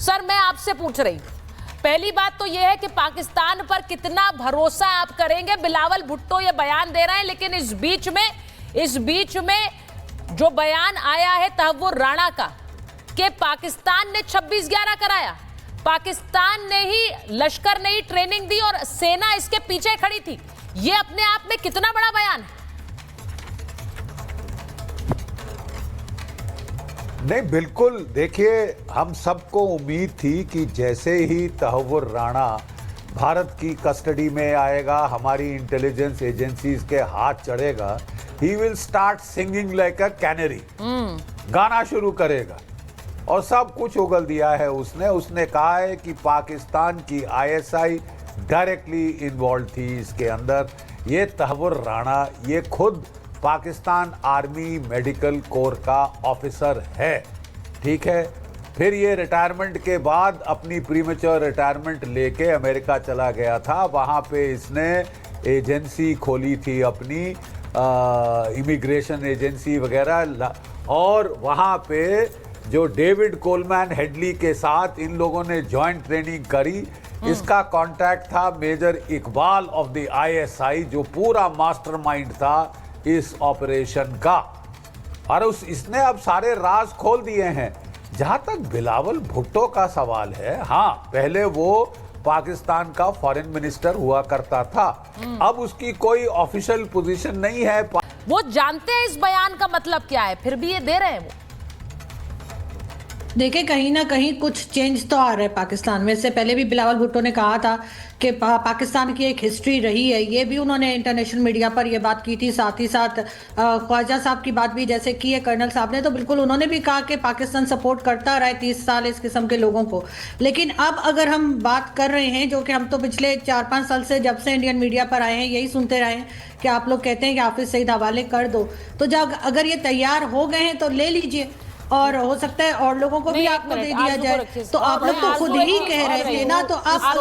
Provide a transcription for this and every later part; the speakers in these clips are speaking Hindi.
सर मैं आपसे पूछ रही हूं, पहली बात तो यह है कि पाकिस्तान पर कितना भरोसा आप करेंगे। बिलावल भुट्टो ये बयान दे रहे हैं, लेकिन इस बीच में जो बयान आया है तहव्वुर राणा का कि पाकिस्तान ने 26/11 कराया, पाकिस्तान ने ही, लश्कर ने ही ट्रेनिंग दी और सेना इसके पीछे खड़ी थी, ये अपने आप में कितना बड़ा बयान है? नहीं, बिल्कुल। देखिए, हम सबको उम्मीद थी कि जैसे ही तहव्वुर राणा भारत की कस्टडी में आएगा, हमारी इंटेलिजेंस एजेंसीज के हाथ चढ़ेगा, he will start singing like a canary, गाना शुरू करेगा। और सब कुछ उगल दिया है उसने कहा है कि पाकिस्तान की आईएसआई डायरेक्टली इन्वॉल्व थी इसके अंदर। ये तहव्वुर राणा ये खुद पाकिस्तान आर्मी मेडिकल कोर का ऑफिसर है, ठीक है। फिर ये रिटायरमेंट के बाद अपनी प्रीमेच्योर रिटायरमेंट लेके अमेरिका चला गया था। वहाँ पे इसने एजेंसी खोली थी अपनी, इमिग्रेशन एजेंसी वगैरह, और वहाँ पे जो डेविड कोलमैन हेडली के साथ इन लोगों ने जॉइंट ट्रेनिंग करी। इसका कॉन्टैक्ट था major Iqbal of the ISI, जो पूरा मास्टरमाइंड था इस ऑपरेशन का। और इसने अब सारे राज खोल दिए हैं। जहां तक बिलावल भुट्टो का सवाल है, हाँ, पहले वो पाकिस्तान का फॉरेन मिनिस्टर हुआ करता था, अब उसकी कोई ऑफिशियल पोजीशन नहीं है। वो जानते हैं इस बयान का मतलब क्या है, फिर भी ये दे रहे हैं। वो देखिए, कहीं ना कहीं कुछ चेंज तो आ रहा है पाकिस्तान में। इससे पहले भी बिलावल भुट्टो ने कहा था कि पाकिस्तान की एक हिस्ट्री रही है, ये भी उन्होंने इंटरनेशनल मीडिया पर ये बात की थी। साथ ही साथ ख्वाजा साहब की बात भी जैसे की है कर्नल साहब ने, तो बिल्कुल उन्होंने भी कहा कि पाकिस्तान सपोर्ट करता रहा है 30 साल इस किस्म के लोगों को। लेकिन अब अगर हम बात कर रहे हैं, जो कि हम तो पिछले 4-5 साल से जब से इंडियन मीडिया पर आए हैं यही सुनते रहे हैं कि आप लोग कहते हैं कि हाफिज सईद हवाले कर दो, तो जब अगर ये तैयार हो गए हैं तो ले लीजिए, और हो सकता है और लोगों को भी आपको दे दिया जाए। तो आप लोग तो खुद ही कह रहे थे ना, तो आप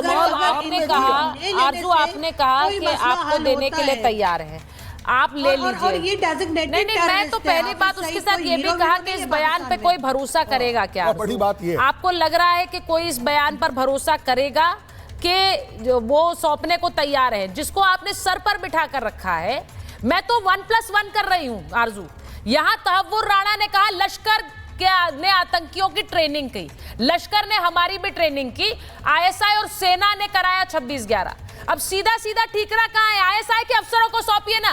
आपने कहा कि आपको देने के लिए तैयार है, आप ले लीजिए। और ये डेजिग्नेटेड नहीं, मैं तो पहली बात उसके साथ ये भी कहा कि इस बयान पे कोई भरोसा करेगा क्या? बड़ी बात ये आपको लग रहा है कि कोई इस बयान पर भरोसा करेगा कि वो सौंपने को तैयार है, जिसको आपने सर पर बिठा कर रखा है? मैं तो 1+1 कर रही हूँ आरजू। यहाँ तहव्वुर राणा ने कहा लश्कर ने आतंकियों की ट्रेनिंग की, लश्कर ने हमारी भी ट्रेनिंग की, आईएसआई और सेना ने कराया 26/11। अब सीधा ठीकरा कहाँ है? आईएसआई के अफसरों को सौंपिए ना,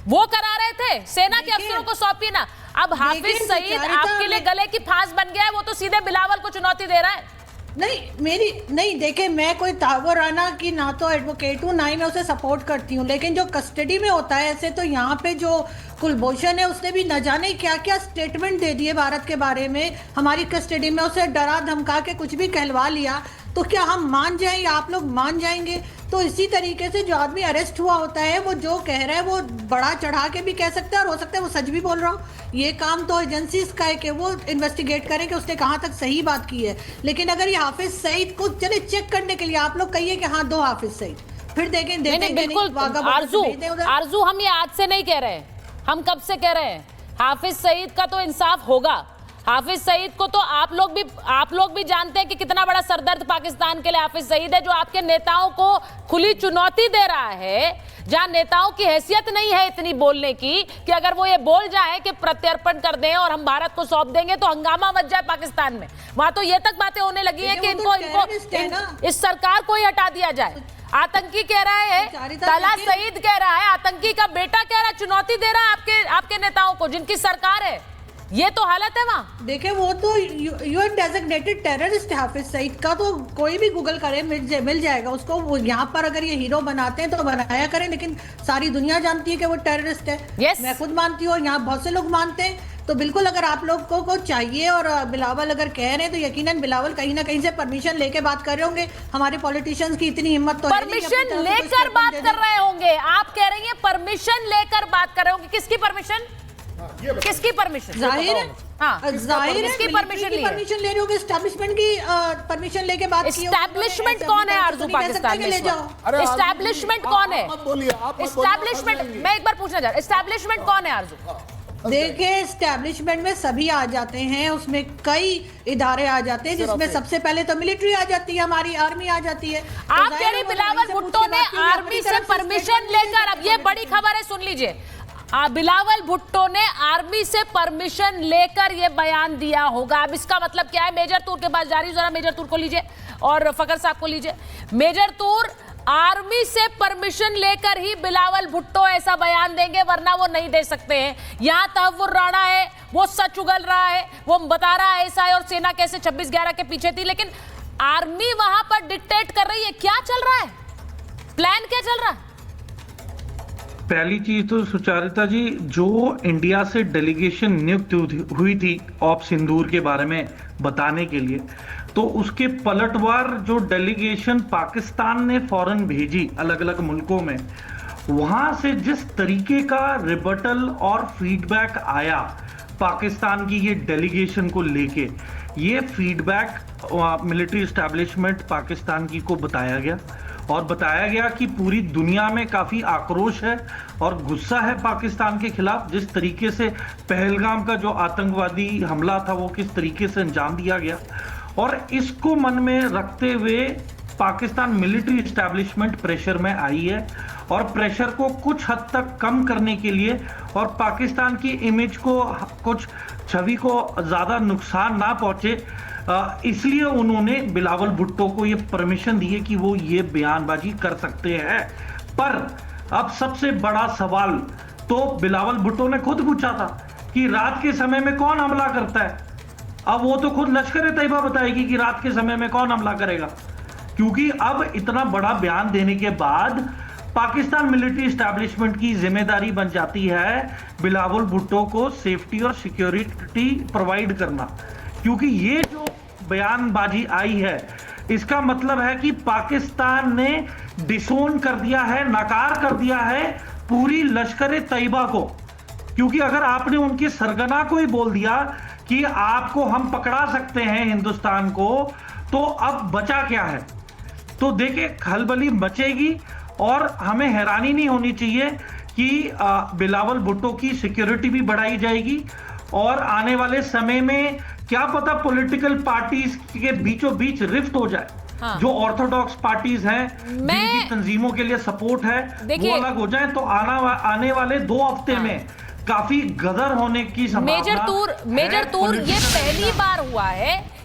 वो करा रहे थे, सेना के अफसरों को सौंपिए ना। अब हाफिज सईद आपके लिए गले की फांस बन गया है, वो तो सीधे बिलावल को चुनौती दे रहा है। नहीं, देखे, मैं कोई तहव्वुर राणा की ना तो एडवोकेट हूँ, ना ही मैं उसे सपोर्ट करती हूँ, लेकिन जो कस्टडी में होता है ऐसे, तो यहाँ पे जो कुलभूषण है उसने भी न जाने क्या क्या स्टेटमेंट दे दिए भारत के बारे में। हमारी कस्टडी में उसे डरा धमका के कुछ भी कहलवा लिया, तो क्या हम मान जाएं या आप लोग मान जाएंगे? तो इसी तरीके से जो आदमी अरेस्ट हुआ होता है, वो जो कह रहा है वो बड़ा चढ़ा के भी कह सकता है, और हो सकता है वो सच भी बोल रहा हो। ये काम तो एजेंसीज का है कि वो इन्वेस्टिगेट करें कि उसने कहाँ तक सही बात की है। लेकिन अगर ये हाफिज सईद को चले चेक करने के लिए आप लोग कहिए कि हाँ 2 हाफिज सईद, फिर देखें बिल्कुल आरजू, हम ये आज से नहीं कह रहे हैं, हम कब से कह रहे हैं। हाफिज सईद का तो इंसाफ होगा। हाफिज सईद को तो आप लोग भी जानते हैं कि कितना बड़ा सरदर्द पाकिस्तान के लिए हाफिज सईद है, जो आपके नेताओं को खुली चुनौती दे रहा है, जहां नेताओं की हैसियत नहीं है इतनी बोलने की कि अगर वो ये बोल जाए कि प्रत्यर्पण कर दें और हम भारत को सौंप देंगे तो हंगामा मच जाए पाकिस्तान में। वहां तो ये तक बातें होने लगी है कि इनको इस सरकार को ही हटा दिया जाए। आतंकी कह रहा है, तला सईद कह रहा है, आतंकी का बेटा कह रहा है, चुनौती दे रहा है आपके नेताओं को जिनकी सरकार है। ये तो हालत है वहाँ। देखिए, वो तो UN designated terrorist Hafiz Saeed का तो कोई भी गूगल करे मिल जाएगा उसको। वो यहाँ पर अगर ये हीरो बनाते हैं तो बनाया करें, लेकिन सारी दुनिया जानती है कि वो टेररिस्ट है। मैं खुद मानती हूँ, यहाँ बहुत से लोग मानते हैं। तो बिल्कुल अगर आप लोगों को चाहिए, और बिलावल अगर कह रहे हैं, तो यकीनन बिलावल कहीं ना कहीं से परमिशन लेके बात कर रहे होंगे। हमारे पॉलिटिशियंस की इतनी हिम्मत तो परमिशन लेकर बात कर रहे होंगे। आप कह रही हैं परमिशन लेकर बात कर रहे होंगे, किसकी परमिशन? किसकी परमिशन? जाहिर है, जाहिर है किसकी परमिशन ले रहे होगे? एस्टैब्लिशमेंट की परमिशन लेके बात की। एस्टैब्लिशमेंट कौन है आरजू पाकिस्तान में? एस्टैब्लिशमेंट कौन है? एस्टैब्लिशमेंट, मैं एक बार पूछना चाह रहा हूं, एस्टैब्लिशमेंट कौन है आरजू? देखिए एस्टेब्लिशमेंट में सभी आ जाते हैं, उसमें कई इदारे आ जाते हैं, जिसमें सबसे पहले तो मिलिट्री आ जाती है, हमारी आर्मी आ जाती है। आप कह रही बिलावल भुट्टो ने आर्मी से परमिशन लेकर, अब ये बड़ी खबर है, सुन लीजिए, बिलावल भुट्टो ने आर्मी से परमिशन लेकर ये बयान दिया होगा। अब इसका मतलब क्या है? मेजर तूर के पास जा रही हूं, जरा मेजर तूर को लीजिए और फकर साहब को लीजिए। मेजर तूर, आर्मी से परमिशन लेकर ही बिलावल भुट्टो ऐसा बयान देंगे, वरना वो नहीं दे सकते हैं। यहां तहव्वुर राणा है, वो सच उगल रहा है, वो बता रहा है एसआई और सेना कैसे 26/11 के पीछे थी, लेकिन आर्मी वहां पर डिक्टेट कर रही है। क्या चल रहा है? प्लान क्या चल रहा है? पहली चीज तो सुचारिता जी, जो इंडिया से डेलीगेशन नियुक्त हुई थी ऑप सिंदूर के बारे में बताने के लिए, तो उसके पलटवार जो डेलीगेशन पाकिस्तान ने फौरन भेजी अलग अलग मुल्कों में, वहां से जिस तरीके का रिबटल और फीडबैक आया पाकिस्तान की ये डेलीगेशन को लेके, ये फीडबैक मिलिट्री एस्टैब्लिशमेंट पाकिस्तान की को बताया गया और बताया गया कि पूरी दुनिया में काफी आक्रोश है और गुस्सा है पाकिस्तान के खिलाफ। जिस तरीके से पहलगाम का जो आतंकवादी हमला था वो किस तरीके से अंजाम दिया गया, और इसको मन में रखते हुए पाकिस्तान मिलिट्री एस्टैब्लिशमेंट प्रेशर में आई है, और प्रेशर को कुछ हद तक कम करने के लिए और पाकिस्तान की इमेज को, कुछ छवि को ज्यादा नुकसान ना पहुंचे, इसलिए उन्होंने बिलावल भुट्टो को ये परमिशन दी है कि वो ये बयानबाजी कर सकते हैं। पर अब सबसे बड़ा सवाल तो बिलावल भुट्टो ने खुद पूछा था कि रात के समय में कौन हमला करता है। अब वो तो खुद लश्कर ए तैयबा बताएगी कि रात के समय में कौन हमला करेगा, क्योंकि अब इतना बड़ा बयान देने के बाद पाकिस्तान मिलिट्री एस्टैब्लिशमेंट की जिम्मेदारी बन जाती है बिलावल भुट्टो को सेफ्टी और सिक्योरिटी प्रोवाइड करना। क्योंकि ये जो बयानबाजी आई है, इसका मतलब है कि पाकिस्तान ने डिसोन कर दिया है, नकार कर दिया है पूरी लश्कर ए तैयबा को। क्योंकि अगर आपने उनकी सरगना को ही बोल दिया कि आपको हम पकड़ा सकते हैं हिंदुस्तान को, तो अब बचा क्या है? तो देखिए खलबली मचेगी, और हमें हैरानी नहीं होनी चाहिए कि बिलावल भुट्टो की सिक्योरिटी भी बढ़ाई जाएगी, और आने वाले समय में क्या पता पॉलिटिकल पार्टीज के बीचों बीच रिफ्ट हो जाए। हाँ। जो ऑर्थोडॉक्स पार्टीज हैं, जिनकी तंजीमों के लिए सपोर्ट है, वो अलग हो जाए, तो आने वाले 2 हफ्ते में काफी गदर होने की संभावना। मेजर तूर,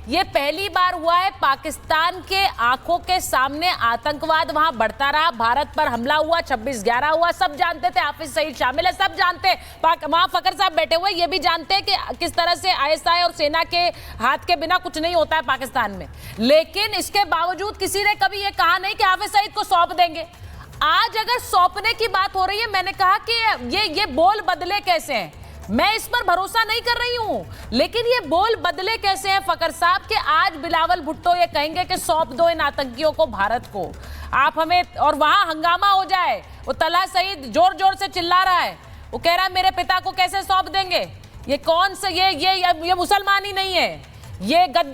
ये पहली बार हुआ है पाकिस्तान के आंखों के सामने आतंकवाद वहां बढ़ता रहा, भारत पर हमला हुआ, 26/11 हुआ, सब जानते थे, हाफिज सईद शामिल है, सब जानते हैं। वहां फकर साहब बैठे हुए ये भी जानते हैं कि किस तरह से आईएसआई और सेना के हाथ के बिना कुछ नहीं होता है पाकिस्तान में। लेकिन इसके बावजूद किसी ने कभी ये कहा नहीं कि हाफिज सईद को सौंप देंगे। आज अगर सौंपने की बात हो रही है, मैंने कहा कि ये बोल बदले कैसे हैं, मैं इस पर भरोसा नहीं कर रही हूं, लेकिन ये बोल बदले कैसे हैं फकर साहब कि आज बिलावल भुट्टो ये कहेंगे कि सौंप दो इन आतंकियों को भारत को, आप हमें, और वहां हंगामा हो जाए। वो तला सईद जोर जोर से चिल्ला रहा है, वो कह रहा है मेरे पिता को कैसे सौंप देंगे, ये कौन से, ये मुसलमान ही नहीं है, ये गद्दार